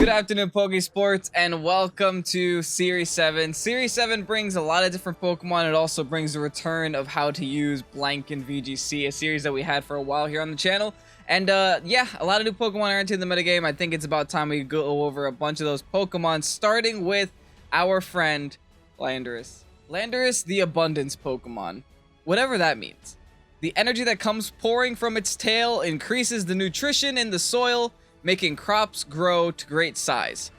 Good afternoon, Pokésports, and welcome to Series 7. Series 7 brings a lot of different Pokemon. It also brings the return of how to use Blank in VGC, a series that we had for a while here on the channel. And yeah, a lot of new Pokemon are into the metagame. I think it's about time we go over a bunch of those Pokemon, starting with our friend Landorus. Landorus, the abundance Pokemon. Whatever that means. The energy that comes pouring from its tail increases the nutrition in the soil, making crops grow to great size.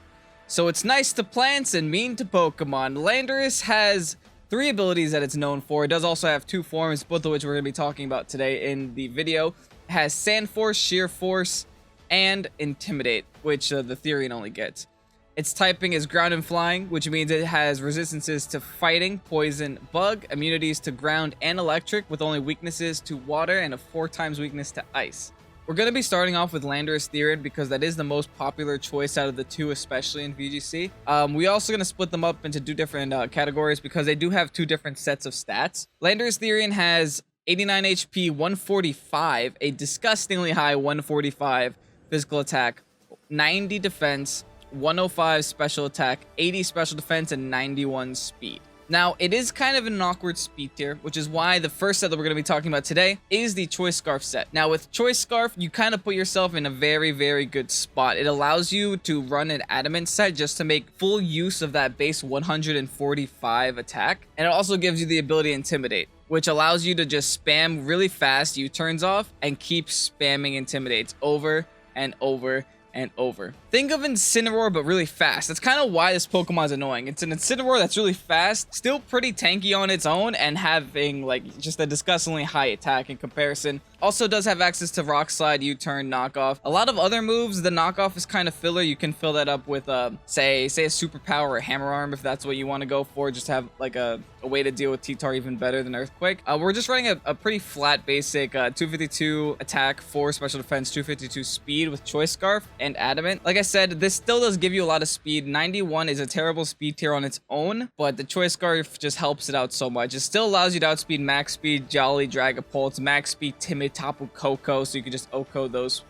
So it's nice to plants and mean to Pokemon. Landorus has 3 abilities that it's known for. It does also have 2 forms, both of which we're going to be talking about today in the video. It has Sand Force, Sheer Force, and Intimidate, which the Therian only gets. Its typing is ground and flying, which means it has resistances to fighting, poison, bug, immunities to ground and electric, with only weaknesses to water and a 4 times weakness to ice. We're going to be starting off with Landorus-Therian because that is the most popular choice out of the 2, especially in VGC. We're also going to split them up into 2 different categories because they do have 2 different sets of stats. Landorus-Therian has 89 HP, 145, a disgustingly high 145 physical attack, 90 defense, 105 special attack, 80 special defense, and 91 speed. Now, it is kind of an awkward speed tier, which is why the first set that we're going to be talking about today is the Choice Scarf set. Now, with Choice Scarf, you kind of put yourself in a very, very good spot. It allows you to run an Adamant set just to make full use of that base 145 attack. And it also gives you the ability to Intimidate, which allows you to just spam really fast U-turns off and keep spamming Intimidates over and over and over. Think of Incineroar, but really fast. That's kind of why this Pokemon is annoying. It's an Incineroar that's really fast, still pretty tanky on its own, and having like just a disgustingly high attack in comparison. Also does have access to Rock Slide, U-turn, Knockoff. A lot of other moves, the Knockoff is kind of filler. You can fill that up with say a Superpower or Hammer Arm if that's what you want to go for. Just have like a way to deal with T-Tar even better than Earthquake. We're just running a pretty flat basic 252 attack, 4 special defense, 252 speed with Choice Scarf and Adamant. Like I said, this still does give you a lot of speed. 91 is a terrible speed tier on its own, but the Choice Scarf just helps it out so much. It still allows you to outspeed Max Speed, Jolly, Dragapult, Max Speed, Timid, Tapu Koko, so you can just OHKO those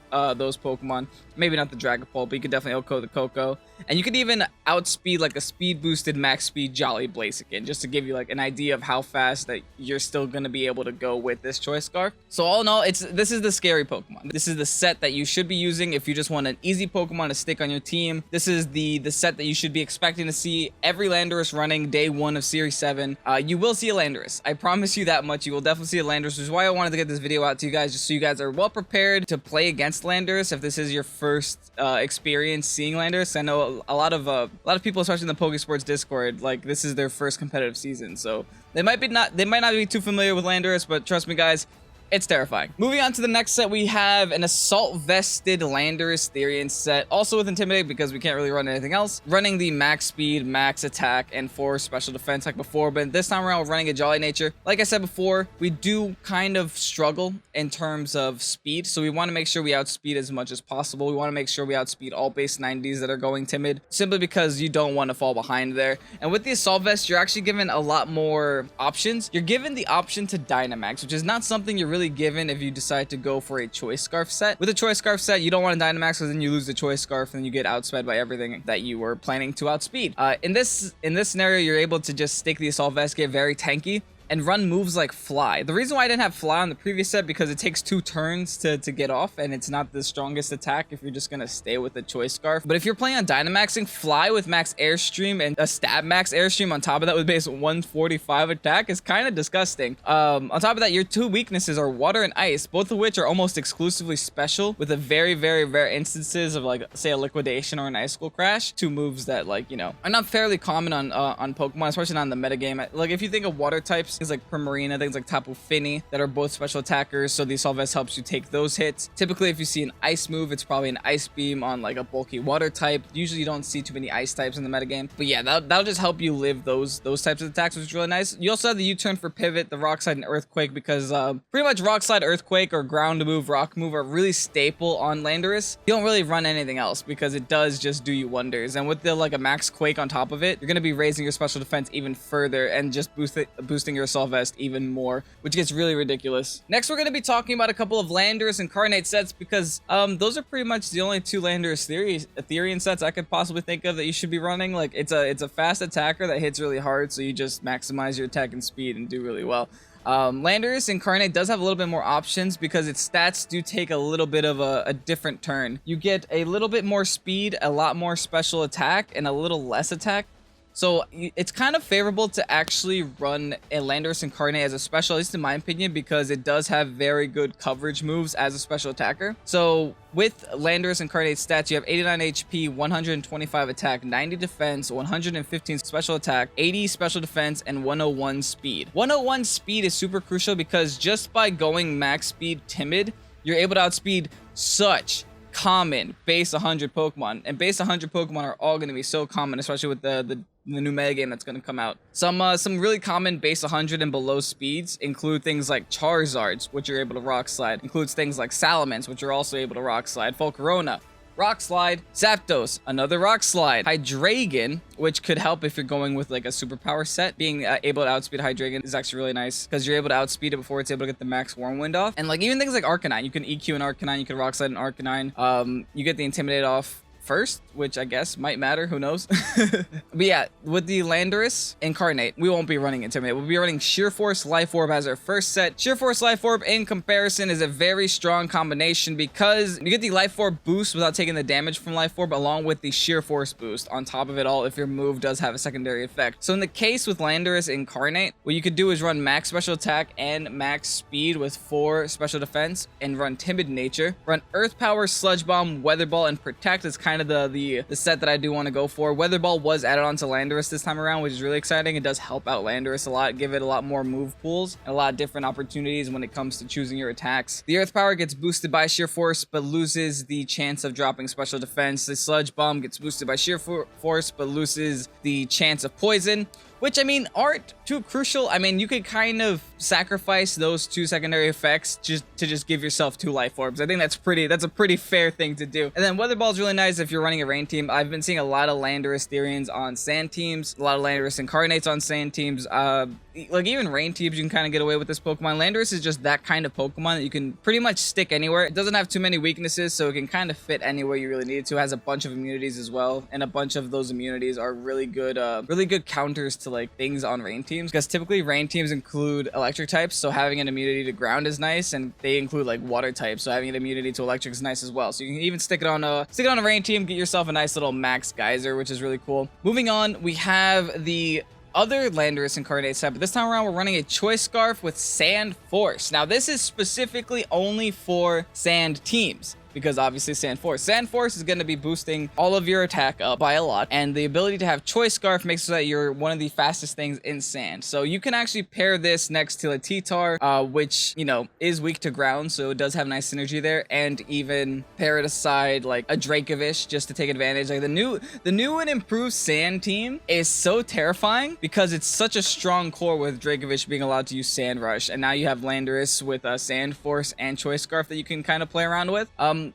Pokemon. Maybe not the Dragapult, but you could definitely OHKO the Koko. And you could even outspeed like a speed boosted Max Speed Jolly Blaziken, just to give you like an idea of how fast that you're still going to be able to go with this Choice Scarf. So all in all, this is the scary Pokemon. This is the set that you should be using if you just want an easy Pokemon to stick on your team. This is the set that you should be expecting to see every Landorus running day 1 of Series 7. You will see a Landorus. I promise you that much. You will definitely see a Landorus, which is why I wanted to get this video out to you guys, just so you guys are well prepared to play against Landorus if this is your first experience seeing Landorus. I know a lot of people, especially in the Pokésports Discord, like this is their first competitive season, so they might not be too familiar with Landorus, but trust me guys, it's terrifying. Moving on to the next set, we have an Assault Vested Landorus-Therian set, also with Intimidate because we can't really run anything else. Running the max speed, max attack, and 4 special defense like before, but this time around we're running a Jolly Nature. Like I said before, we do kind of struggle in terms of speed, so we want to make sure we outspeed as much as possible. We want to make sure we outspeed all base 90s that are going Timid, simply because you don't want to fall behind there. And with the Assault Vest, you're actually given a lot more options. You're given the option to Dynamax, which is not something you're really given if you decide to go for a Choice Scarf set. With a Choice Scarf set, you don't want to Dynamax because then you lose the Choice Scarf and you get outsped by everything that you were planning to outspeed. In this scenario, you're able to just stick the Assault Vest, get very tanky, and run moves like Fly. The reason why I didn't have Fly on the previous set because it takes 2 turns to get off, and it's not the strongest attack if you're just gonna stay with the Choice Scarf. But if you're playing on Dynamaxing, Fly with max Airstream and a stab max Airstream on top of that with base 145 attack is kind of disgusting. On top of that, your 2 weaknesses are Water and Ice, both of which are almost exclusively special, with a very, very rare instances of like, say, a Liquidation or an Icicle Crash. 2 moves that, like, you know, are not fairly common on Pokemon, especially not in the metagame. Like, if you think of water types, things like Primarina, things like Tapu Fini that are both special attackers, so the Assault Vest helps you take those hits. Typically, if you see an ice move, it's probably an Ice Beam on like a bulky water type. Usually you don't see too many ice types in the metagame, but yeah, that'll just help you live those types of attacks, which is really nice. You also have the U-turn for Pivot, the Rock Slide, and Earthquake, because pretty much Rock Slide, Earthquake, or Ground Move, Rock Move are really staple on Landorus. You don't really run anything else because it does just do you wonders, and with the like a max Quake on top of it, you're going to be raising your special defense even further and just boosting your Assault Vest even more, which gets really ridiculous. Next, we're going to be talking about a couple of Landorus Incarnate sets because those are pretty much the only two Landorus-Therian sets I could possibly think of that you should be running. Like, it's a fast attacker that hits really hard, so you just maximize your attack and speed and do really well. Landorus Incarnate does have a little bit more options because its stats do take a little bit of a different turn. You get a little bit more speed, a lot more special attack, and a little less attack. So it's kind of favorable to actually run a Landorus Incarnate as a special, at least in my opinion, because it does have very good coverage moves as a special attacker. So with Landorus Incarnate stats, you have 89 HP, 125 attack, 90 defense, 115 special attack, 80 special defense, and 101 speed. 101 speed is super crucial because just by going max speed Timid, you're able to outspeed such common base 100 Pokemon, and base 100 Pokemon are all going to be so common, especially with the new meta game that's going to come out. Some really common base 100 and below speeds include things like Charizards, which you're able to Rock Slide. Includes things like Salamence, which you're also able to Rock Slide. Volcarona, Rock Slide. Zapdos, another Rock Slide. Hydreigon, which could help if you're going with like a superpower set. Being able to outspeed Hydreigon is actually really nice because you're able to outspeed it before it's able to get the max Wormwind off. And like even things like Arcanine, you can EQ an Arcanine, you can Rock Slide an Arcanine. You get the Intimidate off first, which I guess might matter, who knows. But yeah, with the Landorus Incarnate, we won't be running Intimidate. We'll be running Sheer Force Life Orb as our first set. Sheer Force Life Orb in comparison is a very strong combination because you get the Life Orb boost without taking the damage from Life Orb, along with the Sheer Force boost on top of it all if your move does have a secondary effect. So in the case with Landorus Incarnate, what you could do is run max special attack and max speed with 4 special defense and run Timid Nature. Run Earth Power, Sludge Bomb, Weather Ball, and Protect is kind of the set that I do want to go for. Weather Ball was added on to Landorus this time around, which is really exciting. It does help out Landorus a lot, give it a lot more move pools, and a lot of different opportunities when it comes to choosing your attacks. The Earth Power gets boosted by Sheer Force, but loses the chance of dropping special defense. The Sludge Bomb gets boosted by Sheer Force, but loses the chance of poison, which, I mean, aren't too crucial. I mean, you could kind of sacrifice those 2 secondary effects just to give yourself 2 life orbs. I think that's a pretty fair thing to do. And then Weather Ball is really nice if you're running a rain team. I've been seeing a lot of Landorus-Therians on sand teams, a lot of Landorus Incarnates on sand teams. Like even rain teams, you can kind of get away with this Pokemon. Landorus is just that kind of Pokemon that you can pretty much stick anywhere. It doesn't have too many weaknesses, so it can kind of fit anywhere you really need it to. It has a bunch of immunities as well, and a bunch of those immunities are really good counters to like things on rain teams, because typically rain teams include electric types, so having an immunity to ground is nice, and they include like water types, so having an immunity to electric is nice as well. So you can even stick it on a rain team, get yourself a nice little max geyser, which is really cool. Moving on, we have the other Landorus Incarnate set, but this time around we're running a Choice Scarf with Sand Force. Now this is specifically only for sand teams, because obviously Sand Force is going to be boosting all of your attack up by a lot, and the ability to have Choice Scarf makes so that you're one of the fastest things in sand. So you can actually pair this next to a T-Tar, which, you know, is weak to ground, so it does have nice synergy there, and even pair it aside like a Dracovish just to take advantage. Like the new and improved sand team is so terrifying because it's such a strong core with Dracovish being allowed to use Sand Rush, and now you have Landorus with Sand Force and Choice Scarf that you can kind of play around with.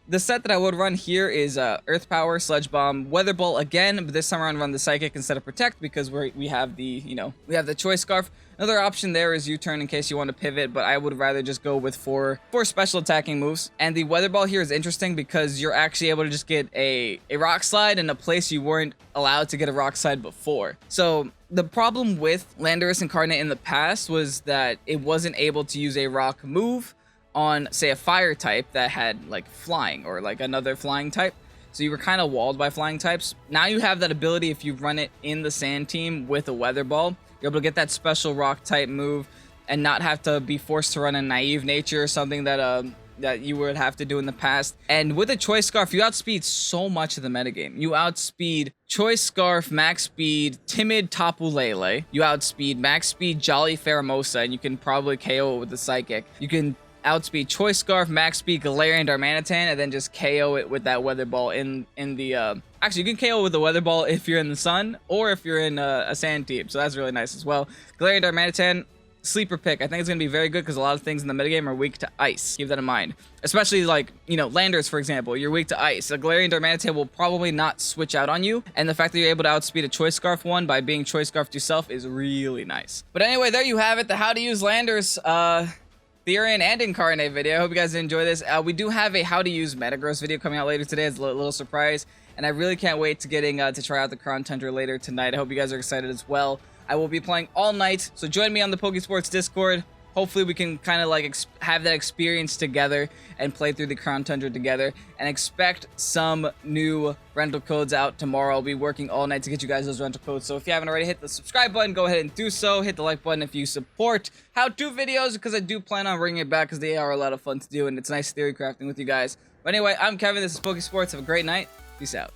The set that I would run here is Earth Power, Sludge Bomb, Weather Ball again, but this time around run the Psychic instead of Protect because we have the Choice Scarf. Another option there is U-Turn in case you want to pivot, but I would rather just go with four special attacking moves. And the Weather Ball here is interesting because you're actually able to just get a Rock Slide in a place you weren't allowed to get a Rock Slide before. So the problem with Landorus Incarnate in the past was that it wasn't able to use a rock move on, say, a fire type that had like flying or like another flying type. So you were kind of walled by flying types. Now you have that ability if you run it in the sand team with a Weather Ball. You're able to get that special rock type move and not have to be forced to run a Naive Nature or something that you would have to do in the past. And with a Choice Scarf, you outspeed so much of the metagame. You outspeed Choice Scarf, max speed, Timid Tapu Lele. You outspeed max speed Jolly Pheromosa, and you can probably KO it with the Psychic. You can outspeed Choice Scarf, max speed Galarian Darmanitan, and then just KO it with that Weather Ball in the actually, you can KO with the Weather Ball if you're in the sun or if you're in a sand team, so that's really nice as well. Galarian Darmanitan, sleeper pick. I think it's going to be very good because a lot of things in the metagame are weak to ice. Keep that in mind. Especially like, you know, Landers, for example. You're weak to ice. A Galarian Darmanitan will probably not switch out on you. And the fact that you're able to outspeed a Choice Scarf one by being Choice Scarfed yourself is really nice. But anyway, there you have it. The how to use Landers, Therian and Incarnate video. I hope you guys enjoy this. We do have a how to use Metagross video coming out later today. It's a little surprise. And I really can't wait to to try out the Crown Tundra later tonight. I hope you guys are excited as well. I will be playing all night, so join me on the Pokésports Discord. Hopefully we can kind of like have that experience together and play through the Crown Tundra together. And expect some new rental codes out tomorrow. I'll be working all night to get you guys those rental codes. So if you haven't already hit the subscribe button, go ahead and do so. Hit the like button if you support how-to videos, because I do plan on bringing it back because they are a lot of fun to do and it's nice theory crafting with you guys. But anyway, I'm Kevin. This is Pokésports. Have a great night. Peace out.